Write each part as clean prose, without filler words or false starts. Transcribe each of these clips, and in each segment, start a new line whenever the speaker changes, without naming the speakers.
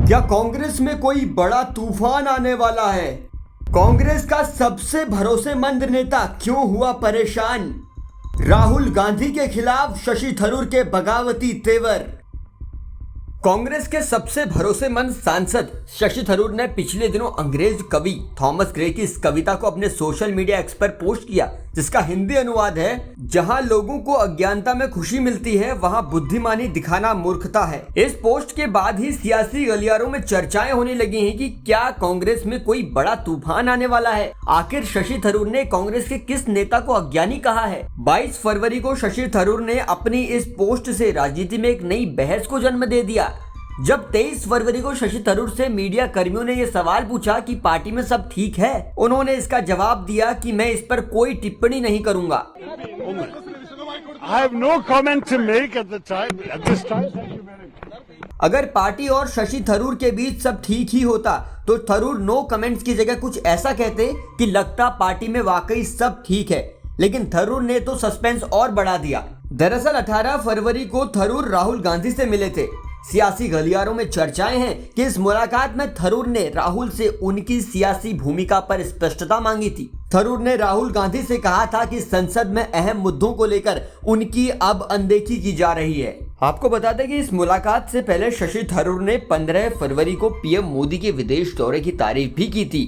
क्या कांग्रेस में कोई बड़ा तूफान आने वाला है? कांग्रेस का सबसे भरोसेमंद नेता क्यों हुआ परेशान? राहुल गांधी के खिलाफ शशि थरूर के बगावती तेवर। कांग्रेस के सबसे भरोसेमंद सांसद शशि थरूर ने पिछले दिनों अंग्रेज कवि थॉमस ग्रे की इस कविता को अपने सोशल मीडिया एक्स पर पोस्ट किया, जिसका हिंदी अनुवाद है, जहां लोगों को अज्ञानता में खुशी मिलती है वहां बुद्धिमानी दिखाना मूर्खता है। इस पोस्ट के बाद ही सियासी गलियारों में चर्चाएं होने लगी हैं कि क्या कांग्रेस में कोई बड़ा तूफान आने वाला है। आखिर शशि थरूर ने कांग्रेस के किस नेता को अज्ञानी कहा है? 22 फरवरी को शशि थरूर ने अपनी इस पोस्ट से राजनीति में एक नई बहस को जन्म दे दिया। जब 23 फरवरी को शशि थरूर से मीडिया कर्मियों ने यह सवाल पूछा कि पार्टी में सब ठीक है, उन्होंने इसका जवाब दिया कि मैं इस पर कोई टिप्पणी नहीं करूंगा।
I have no comment to make at this time.
अगर पार्टी और शशि थरूर के बीच सब ठीक ही होता तो थरूर नो कमेंट्स की जगह कुछ ऐसा कहते कि लगता पार्टी में वाकई सब ठीक है, लेकिन थरूर ने तो सस्पेंस और बढ़ा दिया। दरअसल 18 फरवरी को थरूर राहुल गांधी से मिले थे। सियासी गलियारों में चर्चाएं हैं कि इस मुलाकात में थरूर ने राहुल से उनकी सियासी भूमिका पर स्पष्टता मांगी थी। थरूर ने राहुल गांधी से कहा था कि संसद में अहम मुद्दों को लेकर उनकी अब अनदेखी की जा रही है। आपको बता दें कि इस मुलाकात से पहले शशि थरूर ने 15 फरवरी को पीएम मोदी के विदेश दौरे की तारीफ भी की थी।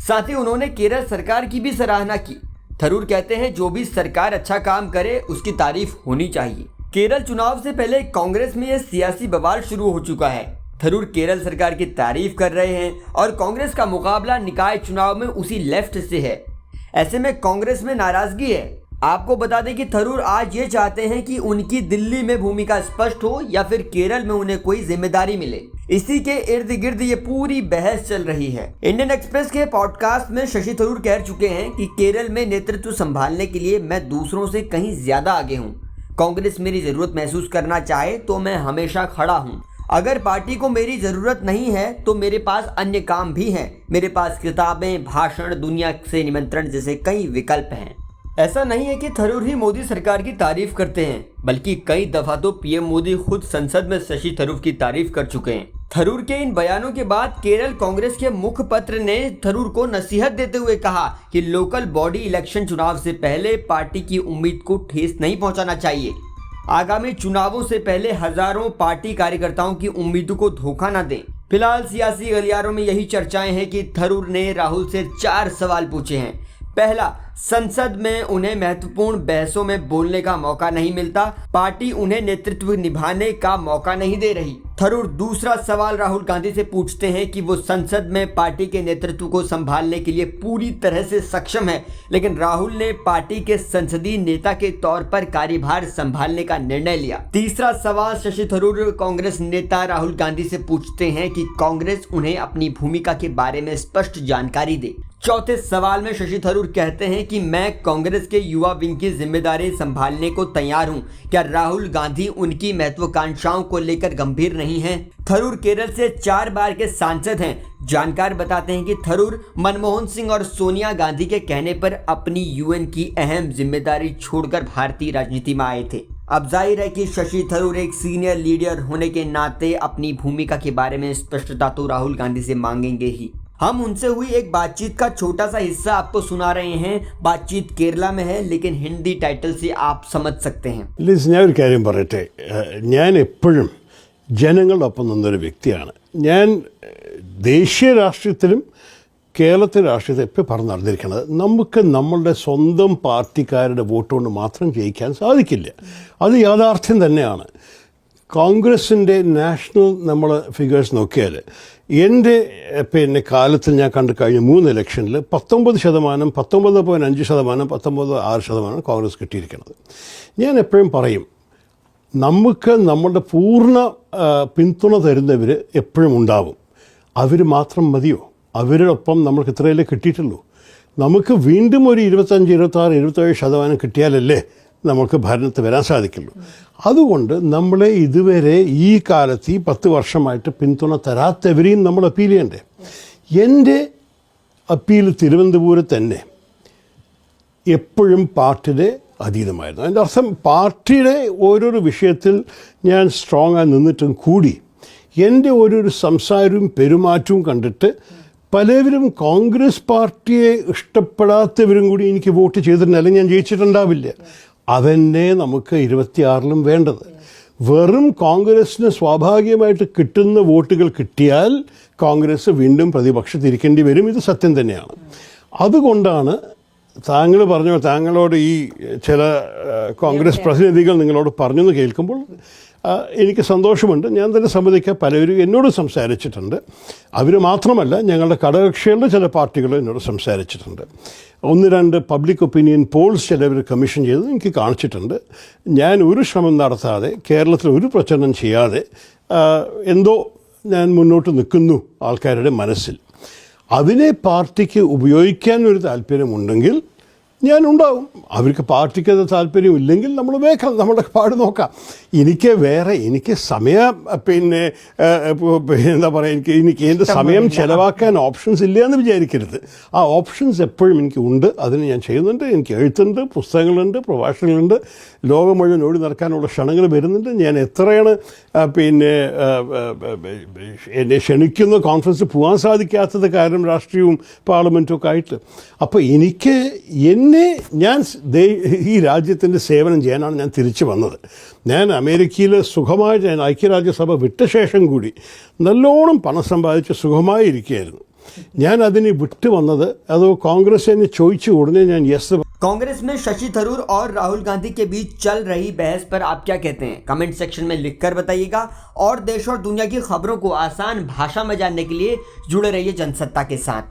साथ ही उन्होंने केरल सरकार की भी सराहना की। थरूर कहते हैं, जो भी सरकार अच्छा काम करे उसकी तारीफ होनी चाहिए। केरल चुनाव से पहले कांग्रेस में यह सियासी बवाल शुरू हो चुका है। थरूर केरल सरकार की तारीफ कर रहे हैं और कांग्रेस का मुकाबला निकाय चुनाव में उसी लेफ्ट से है। ऐसे में कांग्रेस में नाराजगी है। आपको बता दें कि थरूर आज ये चाहते हैं कि उनकी दिल्ली में भूमिका स्पष्ट हो या फिर केरल में उन्हें कोई जिम्मेदारी मिले। इसी के इर्द गिर्द ये पूरी बहस चल रही है। इंडियन एक्सप्रेस के पॉडकास्ट में शशि थरूर कह चुके हैं कि केरल में नेतृत्व संभालने के लिए मैं दूसरों से कहीं ज्यादा आगे हूँ। कांग्रेस मेरी जरूरत महसूस करना चाहे तो मैं हमेशा खड़ा हूँ। अगर पार्टी को मेरी जरूरत नहीं है तो मेरे पास अन्य काम भी हैं। मेरे पास किताबें, भाषण, दुनिया से निमंत्रण जैसे कई विकल्प हैं। ऐसा नहीं है कि थरूर ही मोदी सरकार की तारीफ करते हैं, बल्कि कई दफा तो पीएम मोदी खुद संसद में शशि थरूर की तारीफ कर चुके हैं। थरूर के इन बयानों के बाद केरल कांग्रेस के मुखपत्र ने थरूर को नसीहत देते हुए कहा कि लोकल बॉडी इलेक्शन चुनाव से पहले पार्टी की उम्मीद को ठेस नहीं पहुंचाना चाहिए। आगामी चुनावों से पहले हजारों पार्टी कार्यकर्ताओं की उम्मीदों को धोखा न दें। फिलहाल सियासी गलियारों में यही चर्चाएं हैं कि थरूर ने राहुल से 4 सवाल पूछे हैं। पहला, संसद में उन्हें महत्वपूर्ण बहसों में बोलने का मौका नहीं मिलता, पार्टी उन्हें नेतृत्व निभाने का मौका नहीं दे रही। थरूर दूसरा सवाल राहुल गांधी से पूछते हैं कि वो संसद में पार्टी के नेतृत्व को संभालने के लिए पूरी तरह से सक्षम है, लेकिन राहुल ने पार्टी के संसदीय नेता के तौर पर कार्यभार संभालने का निर्णय लिया। तीसरा सवाल शशि थरूर कांग्रेस नेता राहुल गांधी से पूछते हैं कि कांग्रेस उन्हें अपनी भूमिका के बारे में स्पष्ट जानकारी दे। चौथे सवाल में शशि थरूर कहते हैं कि मैं कांग्रेस के युवा विंग की जिम्मेदारी संभालने को तैयार हूं। क्या राहुल गांधी उनकी महत्वाकांक्षाओं को लेकर गंभीर नहीं हैं? थरूर केरल से 4 बार के सांसद हैं। जानकार बताते हैं कि थरूर मनमोहन सिंह और सोनिया गांधी के कहने पर अपनी यूएन की अहम जिम्मेदारी छोड़कर भारतीय राजनीति में आए थे। अब जाहिर है कि शशि थरूर एक सीनियर लीडर होने के नाते अपनी भूमिका के बारे में स्पष्टता तो राहुल गांधी से मांगेंगे ही। हम उनसे हुई एक बातचीत का छोटा सा हिस्सा आपको सुना रहे हैं। बातचीत केरला में है, लेकिन हिंदी टाइटल से आप समझ सकते हैं।
ഞാൻ ഒരു കാര്യം പറയട്ടെ, ഞാൻ എപ്പോഴും ജനങ്ങളൊപ്പം നിന്നൊരു വ്യക്തിയാണ്. ഞാൻ ദേശീയ രാഷ്ട്രീയത്തിലും കേരളത്തിലെ രാഷ്ട്രീയത്തിൽ എപ്പോഴും പറഞ്ഞു നടന്നിരിക്കുന്നത്, നമുക്ക് നമ്മളുടെ സ്വന്തം പാർട്ടിക്കാരുടെ വോട്ട് കൊണ്ട് മാത്രം ജയിക്കാൻ സാധിക്കില്ല. അത് യാഥാർത്ഥ്യം തന്നെയാണ്. കോൺഗ്രസിൻ്റെ നാഷണൽ നമ്മൾ ഫിഗേഴ്സ് നോക്കിയാൽ എൻ്റെ കാലത്തിൽ ഞാൻ കണ്ടു കഴിഞ്ഞ 3 ഇലക്ഷനിൽ 19%, 19.5%, 19.6% കോൺഗ്രസ് കിട്ടിയിരിക്കുന്നത്. ഞാൻ എപ്പോഴും പറയും, നമുക്ക് നമ്മളുടെ പൂർണ്ണ പിന്തുണ തരുന്നവർ എപ്പോഴും ഉണ്ടാവും. അവർ മാത്രം മതിയോ? അവരോടൊപ്പം നമ്മൾക്ക് ഇത്രയല്ലേ കിട്ടിയിട്ടുള്ളൂ. നമുക്ക് വീണ്ടും ഒരു 25, 26, 27% കിട്ടിയാലല്ലേ നമുക്ക് ഭരണത്തിൽ വരാൻ സാധിക്കുള്ളൂ. അതുകൊണ്ട് നമ്മളെ ഇതുവരെ ഈ കാലത്ത് ഈ 10 വർഷമായിട്ട് പിന്തുണ തരാത്തവരെയും നമ്മൾ അപ്പീൽ ചെയ്യണ്ടേ. എൻ്റെ അപ്പീൽ തിരുവനന്തപുരത്ത് തന്നെ എപ്പോഴും പാർട്ടിയുടെ അതീതമായിരുന്നു. അതിൻ്റെ അർത്ഥം പാർട്ടിയുടെ ഓരോരോ വിഷയത്തിൽ ഞാൻ സ്ട്രോങ് ആയി നിന്നിട്ടും കൂടി എൻ്റെ ഒരു സംസാരവും പെരുമാറ്റവും കണ്ടിട്ട് പലവരും കോൺഗ്രസ് പാർട്ടിയെ ഇഷ്ടപ്പെടാത്തവരും കൂടി എനിക്ക് വോട്ട് ചെയ്തിട്ടുണ്ടെങ്കിൽ ഞാൻ ജയിച്ചിട്ടുണ്ടാവില്ല. അതന്നെ നമുക്ക് 26-ലും വേണ്ടത്. വെറും കോൺഗ്രസ്സിന് സ്വാഭാവികമായിട്ട് കിട്ടുന്ന വോട്ടുകൾ കിട്ടിയാൽ കോൺഗ്രസ് വീണ്ടും പ്രതിപക്ഷത്തിരിക്കേണ്ടി വരും. ഇത് സത്യം തന്നെയാണ്. അതുകൊണ്ടാണ് താങ്കൾ പറഞ്ഞു, താങ്കളോട് ഈ ചില കോൺഗ്രസ് പ്രതിനിധികൾ നിങ്ങളോട് പറഞ്ഞെന്ന് കേൾക്കുമ്പോൾ എനിക്ക് സന്തോഷമുണ്ട്. ഞാൻ തന്നെ സമ്മതിക്കുക, പലരും എന്നോട് സംസാരിച്ചിട്ടുണ്ട്. അവർ മാത്രമല്ല, ഞങ്ങളുടെ ഘടകകക്ഷികളുടെ ചില പാർട്ടികൾ എന്നോട് സംസാരിച്ചിട്ടുണ്ട്. 1-2 പബ്ലിക് ഒപ്പീനിയൻ പോൾസ് ചിലവർ കമ്മീഷൻ ചെയ്തത് എനിക്ക് കാണിച്ചിട്ടുണ്ട്. ഞാൻ ഒരു ശ്രമം നടത്താതെ, കേരളത്തിൽ ഒരു പ്രചരണം ചെയ്യാതെ എന്തോ ഞാൻ മുന്നോട്ട് നിൽക്കുന്നു ആൾക്കാരുടെ മനസ്സിൽ. അതിനെ പാർട്ടിക്ക് ഉപയോഗിക്കാൻ ഒരു താല്പര്യമുണ്ടെങ്കിൽ ഞാനുണ്ടാവും. അവർക്ക് പാർട്ടിക്ക് അത് താല്പര്യമില്ലെങ്കിൽ നമ്മൾ വേഗം നമ്മുടെ പാട് നോക്കാം. എനിക്ക് സമയം എന്താ പറയുക, എനിക്ക് എൻ്റെ സമയം ചിലവാക്കാൻ ഓപ്ഷൻസ് ഇല്ല എന്ന് വിചാരിക്കരുത്. ആ ഓപ്ഷൻസ് എപ്പോഴും എനിക്ക് ഉണ്ട്. അതിന് ഞാൻ ചെയ്യുന്നുണ്ട്. എനിക്ക് എഴുത്തുണ്ട്, പുസ്തകങ്ങളുണ്ട്, പ്രഭാഷണങ്ങളുണ്ട്. ലോകം മുഴുവൻ ഓടി നടക്കാനുള്ള ക്ഷണങ്ങൾ വരുന്നുണ്ട്. ഞാൻ എത്രയാണ് എന്നെ ക്ഷണിക്കുന്ന കോൺഫറൻസ് പോകാൻ സാധിക്കാത്തത് കാരണം രാഷ്ട്രീയവും പാർലമെൻറ്റും ഒക്കെ ആയിട്ട്. അപ്പോൾ ഞാൻ ഈ രാജ്യത്തിൻ്റെ സേവനം ചെയ്യാനാണ് ഞാൻ തിരിച്ചു വന്നത്. ഞാൻ അമേരിക്കയിൽ സുഖമായി, ഞാൻ ഐക്യരാജ്യസഭ വിട്ട ശേഷം കൂടി നല്ലോണം പണം സമ്പാദിച്ച് സുഖമായി ഇരിക്കുകയായിരുന്നു. ഞാൻ അതിന് വിട്ടു വന്നത് അതോ കോൺഗ്രസ് എന്നെ ചോദിച്ചു ഉടനെ ഞാൻ യെസ്.
कांग्रेस में शशि थरूर और राहुल गांधी के बीच चल रही बहस पर आप क्या कहते हैं? कमेंट सेक्शन में लिखकर बताइएगा। और देश और दुनिया की खबरों को आसान भाषा में जानने के लिए जुड़े रहिए जनसत्ता के साथ।